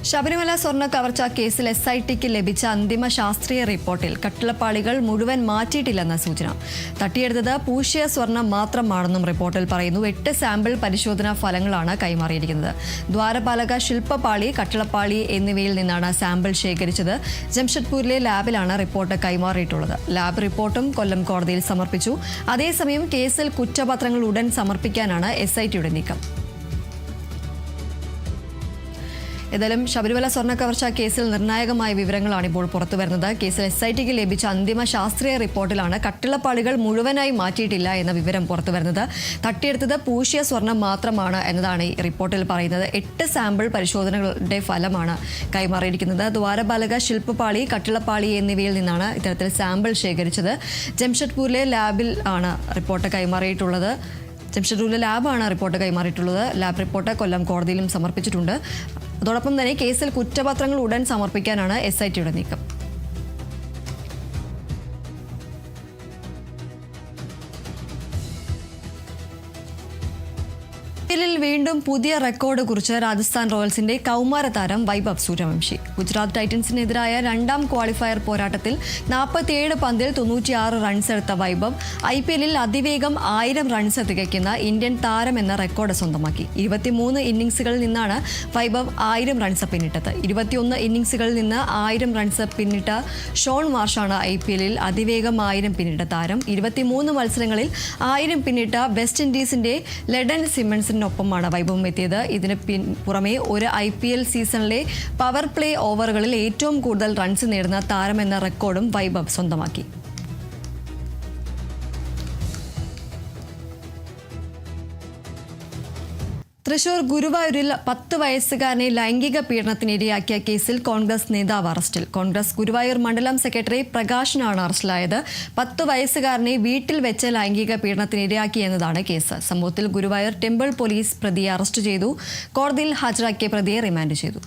ശബരിമല സ്വർണ്ണ കവർച്ചാ കേസിൽ SITക്ക് ലഭിച്ച അന്തിമ ശാസ്ത്രീയ റിപ്പോർട്ടിൽ കട്ടിളപ്പാളികൾ മുഴുവൻ മാറ്റിയിട്ടില്ലെന്ന സൂചന. തട്ടിയെടുത്തത് പൂശിയ സ്വർണം മാത്രമാണെന്നും റിപ്പോർട്ടിൽ പറയുന്നു. 8 സാമ്പിൾ പരിശോധനാ ഫലങ്ങളാണ് കൈമാറിയിരിക്കുന്നത്. ദ്വാരപാലക, ശില്പപാളി, കട്ടിളപ്പാളി എന്നിവയിൽ നിന്നാണ് സാമ്പിൾ ശേഖരിച്ചത്. ജംഷഡ്പൂരിലെ ലാബിലാണ് റിപ്പോർട്ട് കൈമാറിയിട്ടുള്ളത്. ലാബ് റിപ്പോർട്ടും കൊല്ലം കോടതിയിൽ സമർപ്പിച്ചു. അതേസമയം കേസിൽ കുറ്റപത്രങ്ങൾ ഉടൻ സമർപ്പിക്കാനാണ് SITയുടെ നീക്കം. ഏതായാലും ശബരിമല സ്വർണ്ണ കവർച്ചാ കേസിൽ നിർണായകമായ വിവരങ്ങളാണ് ഇപ്പോൾ പുറത്തുവരുന്നത്. കേസിൽ SITക്ക് ലഭിച്ച അന്തിമ ശാസ്ത്രീയ റിപ്പോർട്ടിലാണ് കട്ടിളപ്പാളികൾ മുഴുവനായി മാറ്റിയിട്ടില്ല എന്ന വിവരം പുറത്തുവരുന്നത്. തട്ടിയെടുത്തത് പൂശിയ സ്വർണം മാത്രമാണ് എന്നതാണ് ഈ റിപ്പോർട്ടിൽ പറയുന്നത്. 8 സാമ്പിൾ പരിശോധനകളുടെ ഫലമാണ് കൈമാറിയിരിക്കുന്നത്. ദ്വാരപാലക, ശില്പപാളി, കട്ടിളപ്പാളി എന്നിവയിൽ നിന്നാണ് ഇത്തരത്തിൽ സാമ്പിൾ ശേഖരിച്ചത്. ജംഷഡ്പൂരിലെ ലാബിൽ ആണ് റിപ്പോർട്ട് കൈമാറിയിട്ടുള്ളത്. ജംഷഡ്പൂരിലെ ലാബാണ് റിപ്പോർട്ട് കൈമാറിയിട്ടുള്ളത്. ലാബ് റിപ്പോർട്ട് കൊല്ലം കോടതിയിലും സമർപ്പിച്ചിട്ടുണ്ട്. അതോടൊപ്പം തന്നെ കേസിൽ കുറ്റപത്രങ്ങൾ ഉടൻ സമർപ്പിക്കാനാണ് SITയുടെ നീക്കം. ിൽ വീണ്ടും പുതിയ റെക്കോർഡ് കുറിച്ച് രാജസ്ഥാൻ റോയൽസിന്റെ കൗമാര താരം വൈഭവ് സൂര്യവംശി. ഗുജറാത്ത് ടൈറ്റൻസിനെതിരായ 2ാം ക്വാളിഫയർ പോരാട്ടത്തിൽ 47 പന്തിൽ 96 റൺസ് എടുത്ത വൈഭവ് IPL അതിവേഗം 1000 റൺസ് തികയ്ക്കുന്ന ഇന്ത്യൻ താരം എന്ന റെക്കോർഡ് സ്വന്തമാക്കി. 23 ഇന്നിംഗ്സുകളിൽ നിന്നാണ് വൈഭവ് 1000 റൺസ് പിന്നിട്ടത്. 21 ഇന്നിംഗ്സുകളിൽ നിന്ന് 1000 റൺസ് പിന്നിട്ട ഷോൺ മാർഷാണ് IPL അതിവേഗം 1000 പിന്നിട്ട താരം. 23 മത്സരങ്ങളിൽ 1000 പിന്നിട്ട വെസ്റ്റ് ഇൻഡീസിന്റെ ലെഡൻ സിമൺസിനൊപ്പമാണ് വൈഭവം എത്തിയത്. ഇതിന് പുറമെ ഒരു IPL സീസണിലെ പവർ പ്ലേ ഓവറുകളിൽ ഏറ്റവും കൂടുതൽ റൺസ് നേടുന്ന താരമെന്ന റെക്കോർഡും വൈഭവ് സ്വന്തമാക്കി. തൃശൂർ ഗുരുവായൂരിൽ 10 വയസ്സുകാരനെ ലൈംഗിക പീഡനത്തിനിരയാക്കിയ കേസിൽ കോൺഗ്രസ് നേതാവ് അറസ്റ്റിൽ. കോൺഗ്രസ് ഗുരുവായൂർ മണ്ഡലം സെക്രട്ടറി പ്രകാശനാണ് അറസ്റ്റിലായത്. 10 വയസ്സുകാരനെ വീട്ടിൽ വെച്ച് ലൈംഗിക പീഡനത്തിനിരയാക്കിയെന്നതാണ് കേസ്. സംഭവത്തിൽ ഗുരുവായൂർ ടെമ്പിൾ പോലീസ് പ്രതിയെ അറസ്റ്റ് ചെയ്തു. കോടതിയിൽ ഹാജരാക്കിയ പ്രതിയെ റിമാൻഡ് ചെയ്തു.